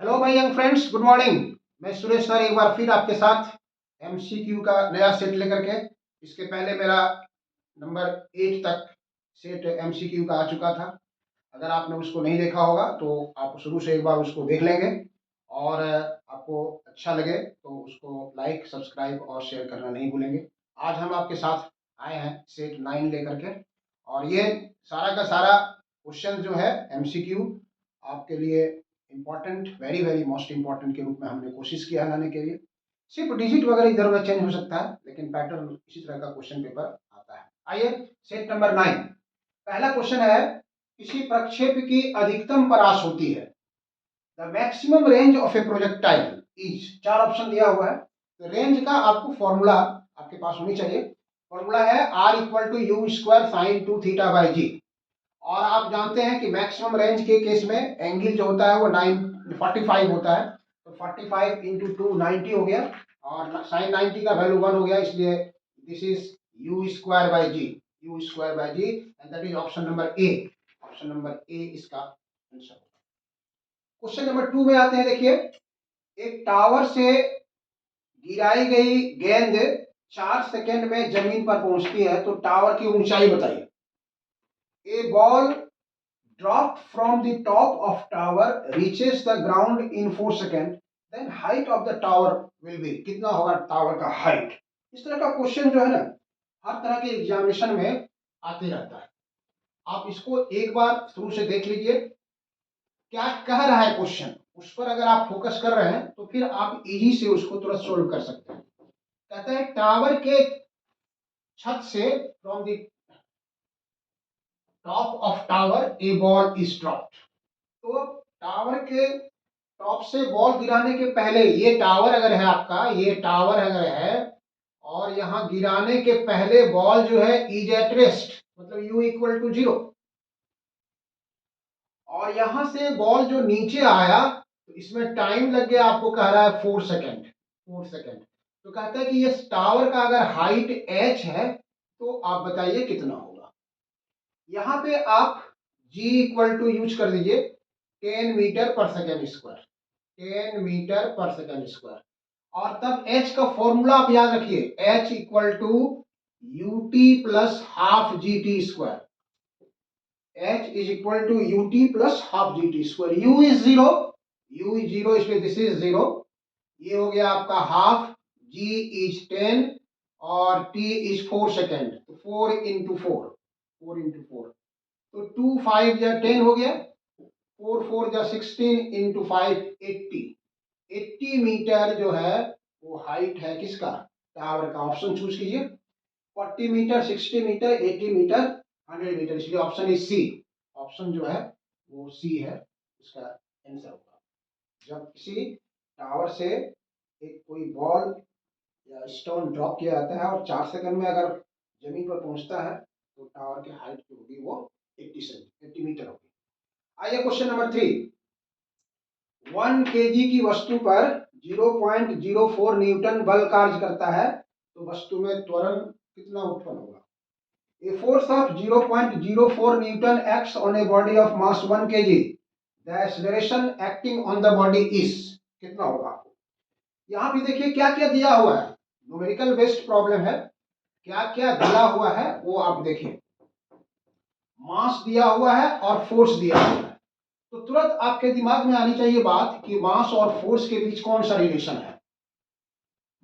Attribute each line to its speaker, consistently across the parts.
Speaker 1: Hello my young friends, good morning. मैं Suresh sir एक बार फिर आपके साथ एमसीक्यू का नया सेट लेकर के। इसके पहले मेरा नंबर 8 तक सेट एमसीक्यू का आ चुका था। अगर आपने उसको नहीं देखा होगा तो आप शुरू से एक बार उसको देख लेंगे और आपको अच्छा लगे तो उसको लाइक, सब्सक्राइब और शेयर करना नहीं भूलेंगे। आज हम आपके साथ आए हैं सेट 9 लेकर के, और ये सारा का सारा क्वेश्चन जो है एमसीक्यू आपके लिए important, very very most important के रूप में हमने कोशिश किया है लाने के लिए। सिर्फ डिजिट वगैरह इधर उधर चेंज हो सकता है, लेकिन पैटर्न इसी तरह का क्वेश्चन पेपर आता है। आइए, सेट नंबर 9। पहला क्वेश्चन है, किसी प्रक्षेप की अधिकतम परास होती है। The maximum range of A projectile is, चार ऑप्शन दिया हुआ है। तो रेंज का आपको फॉर्मूला आपके पास होनी चाहिए। फॉर्मूला है R equal to u square sine 2 theta by g. और आप जानते हैं कि मैक्सिमम रेंज के केस में एंगल जो होता है वो 45 होता है। तो 45 इंटू 2 90 हो गया, और साइन 90 का वैल्यू 1 हो गया, इसलिए this is u square by g. U square by g, and that is option number A. Option number A इसका आंसर। क्वेश्चन नंबर 2 में आते हैं। देखिए, एक टावर से गिराई गई गेंद 4 सेकंड में जमीन पर पहुंचती है, तो टावर की ऊंचाई बताइए। ए ball dropped from the top of tower reaches the ground in 4 seconds, then height of the tower will be, कितना होगा टावर का हाइट। इस तरह का क्वेश्चन जो है ना, हर तरह के एग्जामिनेशन में आते रहता है। आप इसको एक बार शुरू से देख लीजिए, क्या कह रहा है क्वेश्चन, उस पर अगर आप फोकस कर रहे हैं तो फिर आप इजी से उसको तुरंत सोल्व कर सकते हैं। कहता है टावर के छत से, from the top of tower A ball is dropped. तो टावर के टॉप से बॉल गिराने के पहले, ये टावर अगर है आपका, ये टावर अगर है और यहां गिराने के पहले बॉल जो है इज एट रेस्ट, मतलब यू इक्वल टू 0, और यहां से बॉल जो नीचे आया तो इसमें टाइम लग गया, आपको कह रहा है 4 सेकेंड। 4 सेकेंड। तो कहता है कि ये टावर का अगर हाइट h है तो आप बताइए कितना होगा। यहां पे आप g इक्वल टू यूज कर दीजिए 10 meter per second square. 10 meter per second square. और तब h का फॉर्मूला आप याद रखिए, h equal to u t plus half g t square. h is equal to u t plus half g t square. u is 0, u is 0, इसलिए this is 0। ये हो गया आपका हाफ, g इज 10 और t is 4 second. तो 4 into 4, 4 into 4, तो 2 5 या 10 हो गया, 4 4 या 16 इंटू 5 80। 80 मीटर जो है वो हाइट है किसका, टावर का। ऑप्शन चूज कीजिए, 40 मीटर, 60 मीटर, 80 मीटर, 100 मीटर, इसलिए ऑप्शन इज सी। ऑप्शन जो है वो सी है, इसका आंसर होगा। जब किसी टावर से एक कोई बॉल या स्टोन ड्रॉप किया जाता है और 4 सेकंड में अगर जमीन पर पहुंचता है तो टावर की हाइट जो होगी वो 80 मीटर होगी। आइए क्वेश्चन नंबर 3। 1 केजी की वस्तु पर 0.04 न्यूटन बल कार्य करता है, तो वस्तु में त्वरण कितना उत्पन्न होगा। A force of 0.04 Newton acts on a body of mass 1 kg. The acceleration acting on the body is, कितना होगा। यहां भी देखिए क्या क्या दिया हुआ है, न्यूमेरिकल बेस्ड प्रॉब्लम है। क्या क्या दिया हुआ है वो आप देखिए। मास दिया हुआ है और फोर्स दिया हुआ है, तो तुरंत आपके दिमाग में आनी चाहिए बात कि मास और फोर्स के बीच कौन सा रिलेशन है।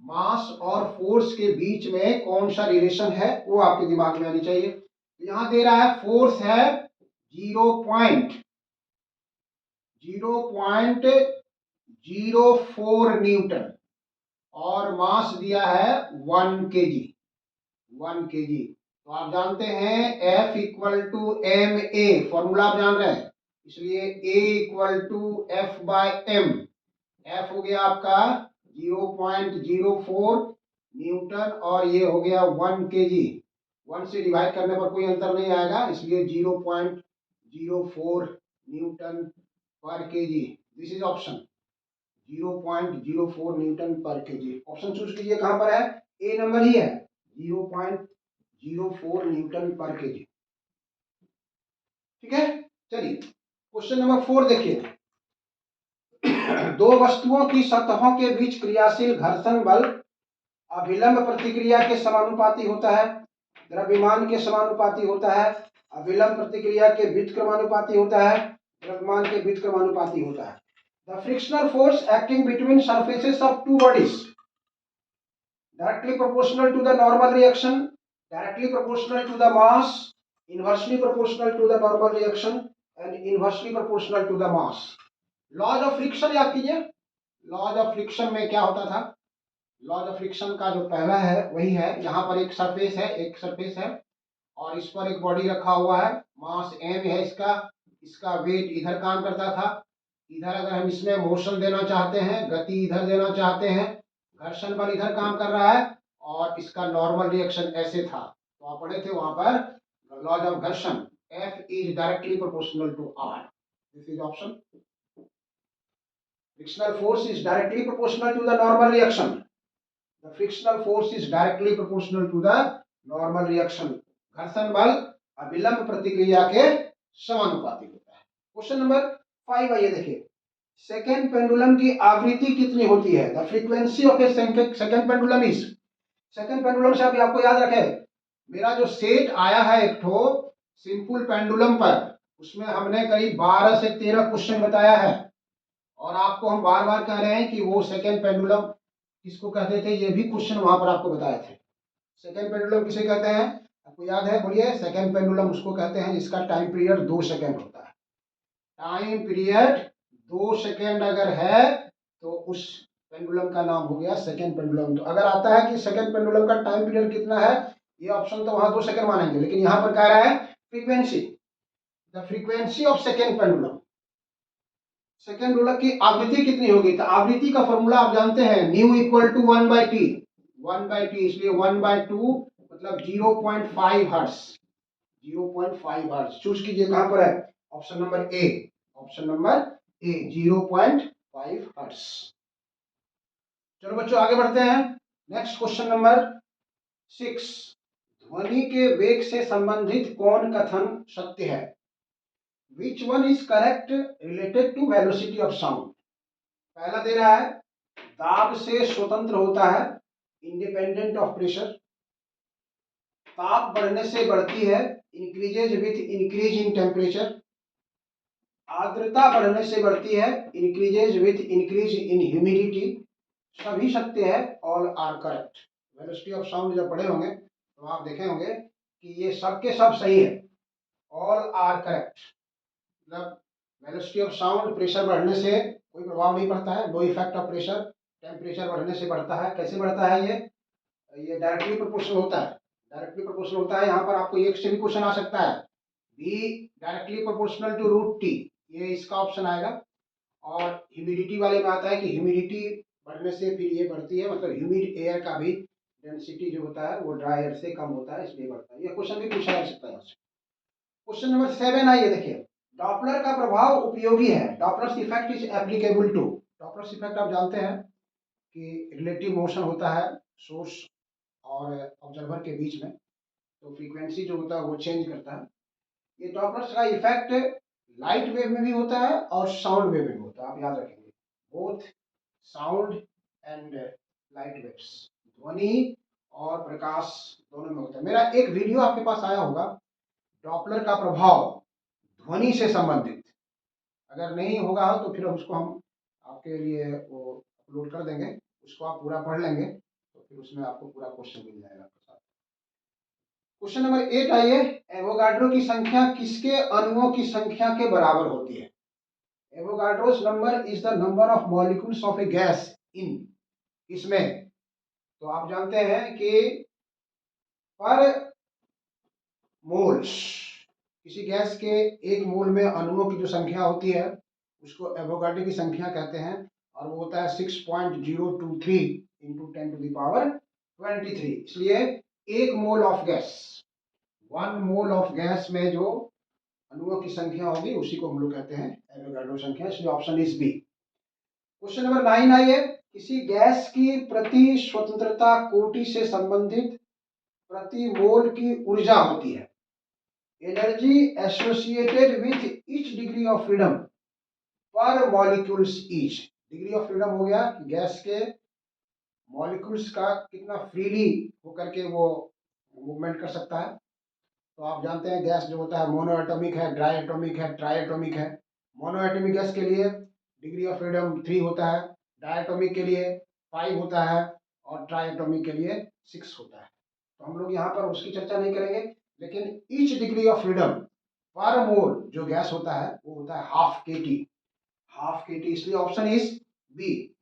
Speaker 1: मास और फोर्स के बीच में कौन सा रिलेशन है वो आपके दिमाग में आनी चाहिए। यहां दे रहा है फोर्स है 0.04 न्यूटन, और मास दिया है 1 केजी। 1 केजी, तो आप जानते हैं F equal to M A, formula आप जान रहे हैं, इसलिए A equal to F by M. F हो गया आपका 0.04 न्यूटन और ये हो गया 1 केजी। 1 से डिवाइड करने पर कोई अंतर नहीं आएगा, इसलिए 0.04 न्यूटन पर KG. This is option 0.04 Newton पर केजी। ऑप्शन चूज कीजिए, कहां पर है, ए नंबर ही है, 0.04 न्यूटन पर केजी। ठीक है, चलिए क्वेश्चन नंबर 4 देखिए।
Speaker 2: दो वस्तुओं की सतहों के बीच क्रियाशील घर्षण बल अभिलंब प्रतिक्रिया के समानुपाती होता है, द्रव्यमान के समानुपाती होता है, अभिलंब प्रतिक्रिया के व्युत्क्रमानुपाती होता है, द्रव्यमान के व्युत्क्रमानुपाती होता है। The frictional force acting between surfaces of two bodies directly proportional to the normal reaction, directly proportional to the mass, inversely proportional to the normal reaction and inversely proportional to the mass. Laws of friction याद कीजिए। Laws of friction में क्या होता था? Laws of friction का जो पहला है वही है, यहाँ पर एक सरफेस है और इस पर एक बॉडी रखा हुआ है, मास m है इसका वेट इधर काम करता था, इधर अगर हम इसमें मोशन देना चाहते हैं, गति इधर देना चाहते हैं, घर्षण बल इधर काम कर रहा है और इसका नॉर्मल रिएक्शन ऐसे था। तो आप पढ़े थे वहां पर लॉज ऑफ घर्षण, F is directly proportional to R. This is option. Frictional force is directly proportional to the normal reaction. The frictional force is directly proportional to the normal reaction. घर्षण बल अभिलंब प्रतिक्रिया के समानुपाती होता है। क्वेश्चन नंबर 5 आइए देखिए, सेकेंड पेंडुलम की आवृत्ति कितनी होती है? The frequency of A second pendulum is, second pendulum से अभी आपको याद रखे, मेरा जो सेट आया है एक ठो सिंपल पेंडुलम पर, उसमें हमने करीब 12 से 13 क्वेश्चन बताया है और आपको हम बार बार कह रहे हैं कि वो सेकेंड पेंडुलम किसको कहते थे, ये भी क्वेश्चन वहां पर आपको बताए थे। सेकेंड पेंडुलम किसे कहते हैं आपको याद है? बोलिए। सेकेंड पेंडुलम उसको कहते हैं जिसका टाइम पीरियड 2 सेकेंड होता है। टाइम पीरियड 2 सेकेंड अगर है तो उस पेंडुलम का नाम हो गया सेकेंड पेंडुलम। तो अगर आता है कि सेकेंड पेंडुलम का टाइम पीरियड कितना है, ये ऑप्शन तो वहां 2 सेकेंड मानेंगे, लेकिन यहाँ पर कह रहा है frequency, the frequency of second pendulum, second pendulum की आवृत्ति कितनी होगी? तो आवृत्ति का फॉर्मूला आप जानते हैं, new equal to 1/t, 1/t, इसलिए 1/2 मतलब 0.5 हर्ट्ज, 0.5 हर्ट्ज। चूज कीजिए कहां पर है, option number A, option number A 0.5 hertz. चलो बच्चों आगे बढ़ते हैं। नेक्स्ट क्वेश्चन नंबर 6, ध्वनि के वेग से संबंधित कौन कथन सत्य है? Which one is correct related to velocity of sound? पहला दे रहा है दाब से स्वतंत्र होता है, इंडिपेंडेंट ऑफ प्रेशर, ताप बढ़ने से बढ़ती है, increases with increase in temperature, आर्द्रता बढ़ने से बढ़ती है, increases with increase in humidity, सभी सत्य है, all are correct. Velocity of sound जब पढ़े होंगे तो आप देखे होंगे कि ये सब के सब सही है, ऑल आर करेक्ट। मतलब वेलोसिटी ऑफ साउंड प्रेशर बढ़ने से कोई प्रभाव नहीं पड़ता है, no effect of pressure, temperature बढ़ने से बढ़ता है। कैसे बढ़ता है? ये डायरेक्टली प्रोपोर्शनल होता है, डायरेक्टली प्रोपोर्शनल होता है। यहाँ पर आपको एक से भी क्वेश्चन आ सकता है, B directly proportional to √T, ये इसका ऑप्शन आएगा। और ह्यूमिडिटी वाले में आता है कि ह्यूमिडिटी बढ़ने से फिर ये बढ़ती है, मतलब ह्यूमिड एयर का भी डेंसिटी जो होता है वो ड्राई एयर से कम होता है, इसलिए बढ़ता है। ये क्वेश्चन भी पूछा जा सकता है। क्वेश्चन नंबर 7 आइए देखिए, डॉपलर का प्रभाव उपयोगी है, Doppler's effect is applicable to. Doppler's effect आप जानते हैं कि रिलेटिव मोशन होता है सोर्स और ऑब्जर्वर के बीच में, तो फ्रीक्वेंसी जो होता है वो चेंज करता है। ये डॉपलर्स का इफेक्ट लाइट वेव में भी होता है और साउंड वेव में भी होता है, आप याद रखेंगे, both sound and light waves, ध्वनि और प्रकाश दोनों में होता है। मेरा एक वीडियो आपके पास आया होगा, डॉपलर का प्रभाव ध्वनि से संबंधित, अगर नहीं होगा तो फिर उसको हम आपके लिए वो अपलोड कर देंगे, उसको आप पूरा पढ़ लेंगे तो फिर उसमें आपको पूरा क्वेश्चन मिल जाएगा। क्वेश्चन नंबर 8 आइए, एवोगाड्रो की संख्या किसके अणुओं की संख्या के बराबर होती है? Avogadro's number is the number of molecules of A gas in, इसमें तो आप जानते हैं कि पर मोल्स, किसी गैस के एक मोल में अणुओं की जो संख्या होती है उसको एवोगाड्रो की संख्या कहते हैं, और वो होता है 6.023 × 10⁻23। इसलिए एक mole of gas, 1 mole of gas में जो अणुओं की संख्या होगी उसी को हम लोग कहते हैं एवोगाड्रो संख्या, इसलिए option is B. Question number 9 आइए, किसी गैस की प्रति स्वतंत्रता कोटि से संबंधित प्रति मोल की ऊर्जा होती है, energy associated with each degree of freedom पर molecules each, degree of freedom हो गया कि गैस के मॉलिक्यूल्स का कितना फ्रीली होकर के वो मूवमेंट कर सकता है। तो आप जानते हैं गैस जो होता है मोनो एटॉमिक है, डाई एटॉमिक है, ट्राई एटॉमिक है। मोनो एटॉमिक गैस के लिए डिग्री ऑफ फ्रीडम 3 होता है, डाई एटॉमिक के लिए 5 होता है और ट्राई एटॉमिक के लिए 6 होता है। तो हम लोग यहाँ पर उसकी चर्चा नहीं करेंगे, लेकिन ईच डिग्री ऑफ फ्रीडम पर मोल जो गैस होता है वो होता है हाफ kT, हाफ kT। इसलिए option is B,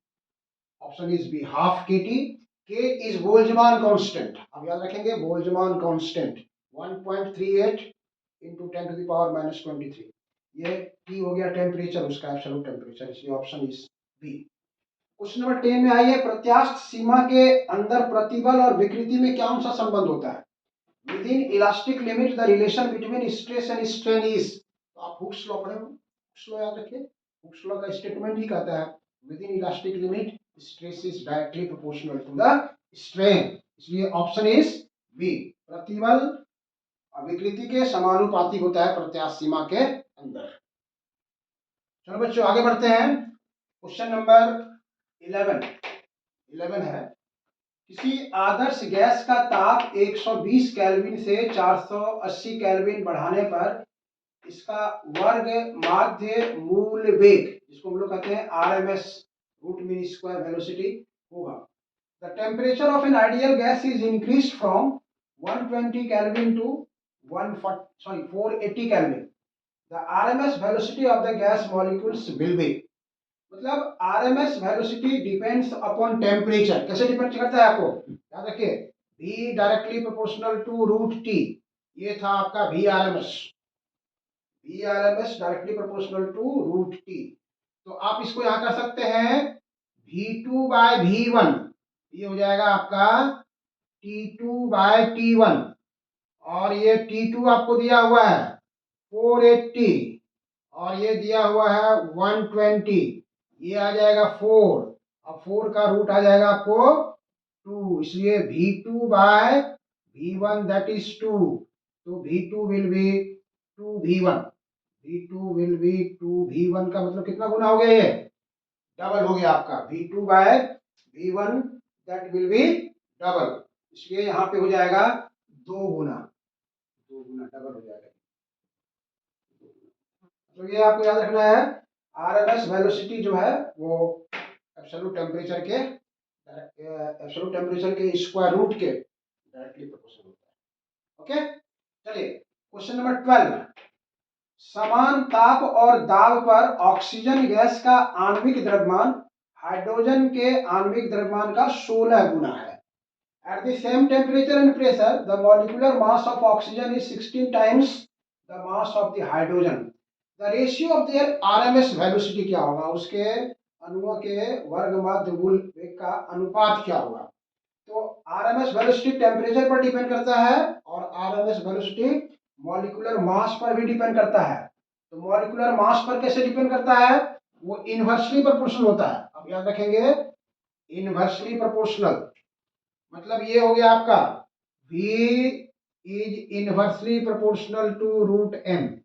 Speaker 2: option is B half kT। K is Boltzmann constant, अब याद रखेंगे Boltzmann constant 1.38 into 10 to the power minus 23। ये T हो गया टेम्परेचर, उसका एब्सोल्यूट टेम्परेचर, इसलिए option is B. Question number 10 में आइए, प्रत्यास्थ सीमा के अंदर प्रतिबल और विकृति में कौन सा संबंध होता है? Within elastic limit the relation between stress and strain is. तो आप हुक्स लॉ पढ़े हो, हुक्स लॉ याद रखिए, हुक्स लॉ का स्टेटमेंट ही कहता है within elastic limit stress is directly proportional to the strain, इसलिए ऑप्शन इज बी, प्रतिबल विकृति के समानुपाती होता है प्रत्यास्थ सीमा के अंदर। चलो बच्चों आगे बढ़ते हैं। क्वेश्चन नंबर 11 है, किसी आदर्श गैस का ताप 120 केल्विन से 480 केल्विन बढ़ाने पर इसका वर्ग माध्य मूल वेग, जिसको हम लोग कहते हैं RMS root mean square velocity होगा। The temperature of an ideal gas is increased from 120 kelvin to 480 kelvin. The RMS velocity of the gas molecules will be, मतलब RMS velocity depends upon temperature. कैसे depend करता है आपको याद रखिए, V directly proportional to root T, ये था आपका V RMS, V RMS directly proportional to root T. तो आप इसको यहां कर सकते हैं V2 बाय V1, ये हो जाएगा आपका T2 बाय T1, और ये T2 आपको दिया हुआ है 480 और ये दिया हुआ है 120, ये आ जाएगा 4, अब 4 का रूट आ जाएगा आपको 2, इसलिए V2 by V1 that is 2, तो V2 will be 2V1, V2 will be 2V1 का मतलब कितना गुना हो गया, ये डबल हो गया आपका V2 by V1 that will be double, इसलिए यहाँ पे हो जाएगा 2 गुना डबल हो जाएगा। तो ये आपको याद रखना है, आरएमएस वेलोसिटी जो है वो एब्सोल्यूट टेम्परेचर के स्क्वायर रूट के डायरेक्टली प्रोपोर्शनल होता है। ओके, चलिए क्वेश्चन नंबर 12, समान ताप और दाब पर ऑक्सीजन गैस का आणविक द्रव्यमान हाइड्रोजन के आणविक द्रव्यमान का 16 गुना है। At the same temperature and pressure, the molecular mass of oxygen is 16 times the mass of the hydrogen. The ratio of their RMS velocity क्या होगा, उसके अणुओं के वर्ग माध्य मूल वेग का अनुपात क्या होगा? तो RMS वेलोसिटी टेम्परेचर पर डिपेंड करता है और RMS वेलोसिटी मॉलिक्यूलर मास पर भी डिपेंड करता है। तो मॉलिक्यूलर मास पर कैसे डिपेंड करता है, वो इनवर्सली प्रोपोर्शनल होता है। अब याद रखेंगे इनवर्सली प्रोपोर्शनल, मतलब ये हो गया आपका V is inversely proportional to root M.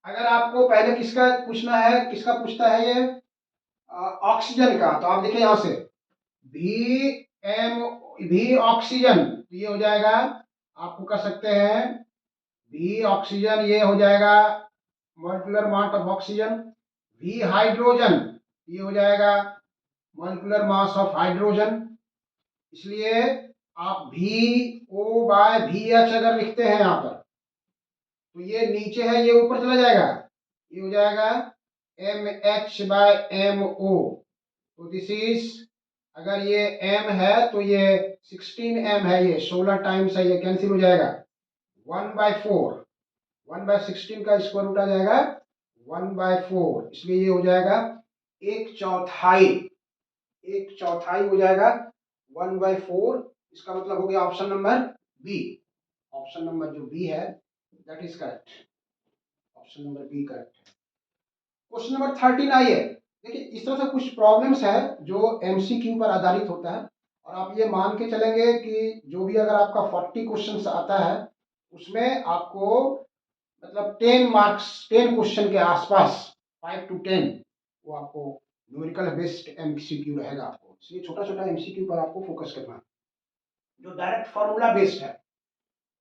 Speaker 2: अगर आपको पहले किसका पूछना है, किसका पूछता है ये ऑक्सीजन का, तो आप देखिए यहां से V ऑक्सीजन, तो ये हो जाएगा, आपको कर सकते हैं V ऑक्सीजन, ये हो जाएगा molecular mass of oxygen. V hydrogen, ये हो जाएगा मॉलिक्यूलर मास ऑफ हाइड्रोजन। इसलिए आप VO बाय VH अगर लिखते हैं यहाँ पर, तो ये नीचे है, ये ऊपर चला जाएगा, ये हो जाएगा MH बाय MO। तो दिस इज, अगर ये M है तो ये 16M है, ये 16 टाइम्स है, ये कैंसिल हो जाएगा 1/4, 1/16 का स्क्वायर रूट आ जाएगा 1/4, इसलिए ये हो जाएगा 1/4 हो जाएगा 1/4। इसका मतलब हो गया option number B, option number जो बी है that is correct, option number B correct है। क्वेश्चन नंबर 13 आइए, देखिए इस तरह से कुछ प्रॉब्लम्स है जो एमसीक्यू पर आधारित होता है, और आप ये मान के चलेंगे कि जो भी अगर आपका 40 क्वेश्चन आता है उसमें आपको मतलब 10 मार्क्स, 10 क्वेश्चन के आसपास 5 to 10 वो आपको न्यूमेरिकल बेस्ड एमसीक्यू रहेगा आपको, इसलिए छोटा छोटा एमसीक्यू पर आपको फोकस करना है जो डायरेक्ट फॉर्मूला बेस्ड है।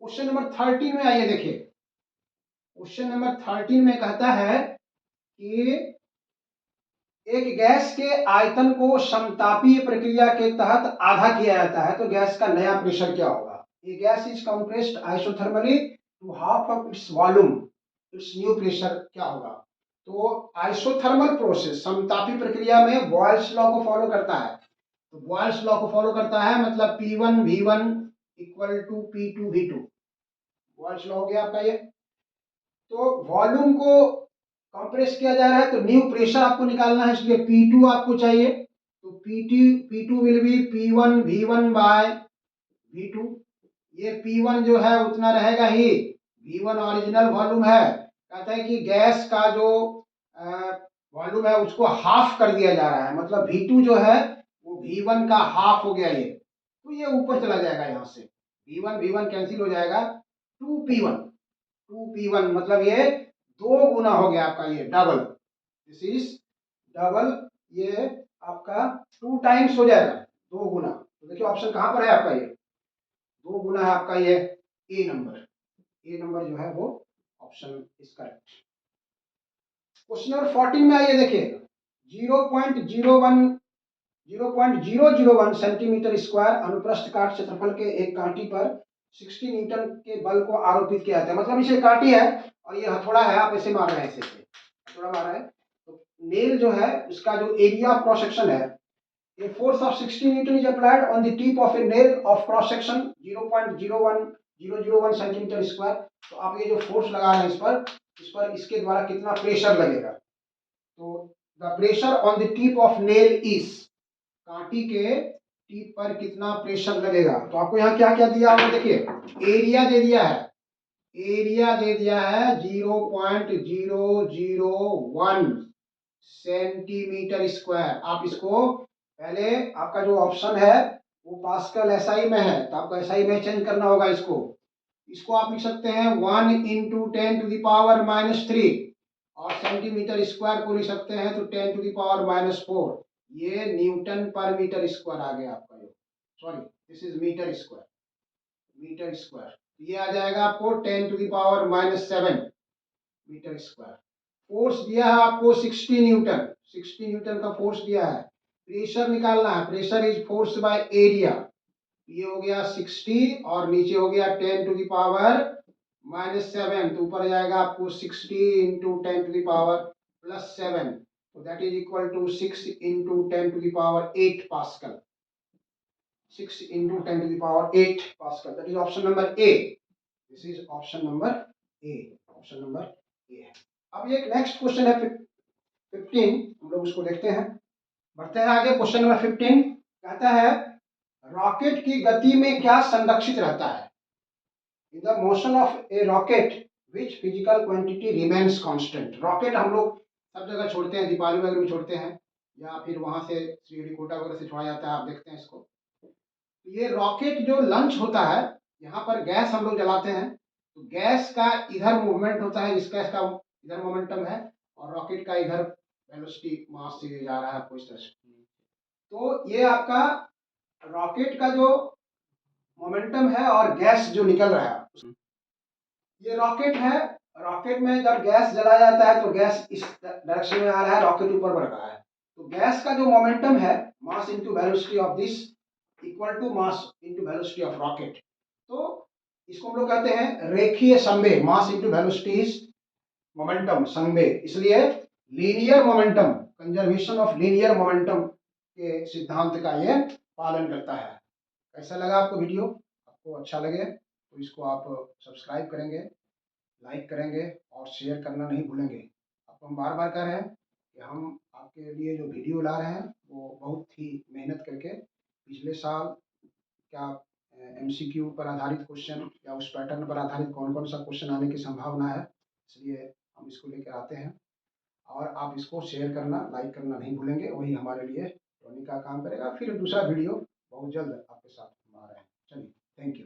Speaker 2: क्वेश्चन नंबर 13 में आइए देखिए। क्वेश्चन नंबर 13 में कहता है कि एक गैस के आयतन को समतापीय प्रक्रिया के तहत आधा किया जाता है तो गैस का नया प्रेशर क्या होगा। A gas is compressed isothermally to half of its volume, its new pressure क्या होगा। तो आइसोथर्मल प्रोसेस समतापी प्रक्रिया में बॉयल्स लॉ को फॉलो करता है। तो बॉयल्स लॉ को फॉलो करता है मतलब P1 V1 equal to P2 V2, Boyle's law हो गया आपका ये। तो वॉल्यूम को कंप्रेस किया जा रहा है तो न्यू प्रेशर आपको निकालना है, इसलिए P2 आपको चाहिए। तो P2 will be P1 V1 bye V2। ये P1 जो है उतना रहेगा ही, V1 ओरिजिनल वॉल्यूम है। कहता है कि गैस का जो वॉल्यूम है उसको हाफ कर दिया जा रहा है, मतलब V2 जो है वो V1 का हाफ हो गया ये, तो ये ऊपर चला जाएगा यहाँ से, V1 कैंसिल हो जाएगा, 2P1 मतलब ये 2 गुना हो गया आपका, ये डबल, दिस इज डबल, ये आपका 2 टाइम्स हो जाएगा, 2 गुना। तो देखिए ऑप्शन कहाँ पर है आपका, ये 2 गुना है आपका, ये ए नंबर जो है वो option is correct. Question number 14 में आइए देखिए। 0.001 सेंटीमीटर स्क्वायर अनुप्रस्थ काट क्षेत्रफल के एक कांटी पर 60 न्यूटन के बल को आरोपित किया जाता है, मतलब इसे काटी है और ये हथौड़ा है, आप ऐसे मार रहे हैं, ऐसे हथौड़ा मार रहे हैं, तो नेल जो है उसका जो एरिया ऑफ क्रॉस सेक्शन है, ये force of 60 Newton is applied on the tip of A nail of cross section 0.01001 centimetre square. तो आप ये जो फोर्स लगा रहे हैं इस पर इसके द्वारा कितना प्रेशर लगेगा। तो the pressure on the tip of nail is, Kanti के टिप पर कितना प्रेशर लगेगा। तो आपको यहाँ क्या क्या दिया होगा देखिए, एरिया दे दिया है, 0.001 सेंटीमीटर स्क्वायर। आप इसको पहले, आपका जो ऑप्शन है वो पास्कल एसआई में है, तो आपको एसआई में चेंज करना होगा इसको आप लिख सकते हैं 1 इंटू 10⁻³ और सेंटीमीटर स्क्वायर को लिख सकते हैं तो 10⁻⁴। ये न्यूटन पर मीटर स्क्वायर आ गया आपका, sorry this is meter square, ये आ जाएगा आपको 10⁻⁷ मीटर स्क्वायर। फोर्स दिया है आपको 60 न्यूटन का फोर्स दिया है। प्रेशर निकालना है, pressure is force by area, ये हो गया 60 और नीचे हो गया 10⁻⁷, तो ऊपर जाएगा आपको 60 इंटू 10⁻+7, तो that is equal to 6 into 10⁸ pascal, 6 into 10⁸ pascal, that is option number A, this is option number A, option number A है। अब ये नेक्स्ट क्वेश्चन है 15, हम लोग उसको देखते हैं, बढ़ते हैं आगे। क्वेश्चन नंबर 15 कहता है रॉकेट की गति में क्या संरक्षित रहता है। In the motion of A rocket which physical quantity remains constant. Rocket हम लोग सब जगह छोड़ते हैं, दीपावली वगैरह में छोड़ते हैं या फिर वहां से श्रीहरिकोटा वगैरह से छोड़ा जाता है, आप देखते हैं इसको। ये रॉकेट जो लॉन्च होता है, यहाँ पर गैस हम लोग जलाते हैं, तो गैस का इधर मूवमेंट होता है, इस गैस का इधर मोमेंटम है और रॉकेट का इधर वेलोसिटी मास से जा रहा है आपको इस तरह से। तो ये आपका रॉकेट का जो मोमेंटम है और गैस जो निकल रहा है, ये रॉकेट है, रॉकेट में जब गैस जलाया जाता है तो गैस इस डायरेक्शन में आ रहा है, रॉकेट ऊपर बढ़ रहा है, तो गैस का जो मोमेंटम है mass into velocity of this equal to mass into velocity of rocket. तो इसको हम लोग कहते हैं रेखीय संवेग, mass into velocity is momentum, संवेग, इसलिए linear momentum, conservation of linear momentum के सिद्धांत का ये पालन करता है। कैसा लगा आपको वीडियो, आपको अच्छा लगे तो इसको आप सब्सक्राइब करेंगे, लाइक करेंगे और शेयर करना नहीं भूलेंगे। आपको हम बार बार कह रहे हैं कि हम आपके लिए जो वीडियो ला रहे हैं वो बहुत ही मेहनत करके, पिछले साल क्या एमसीक्यू पर आधारित क्वेश्चन या उस पैटर्न पर आधारित कौन कौन सा क्वेश्चन आने की संभावना है, इसलिए हम इसको लेकर आते हैं और आप इसको शेयर करना, लाइक करना नहीं भूलेंगे, वही हमारे लिए रोनी का काम करेगा। फिर दूसरा वीडियो बहुत जल्द आपके साथ हम आ रहे हैं। चलिए, थैंक यू।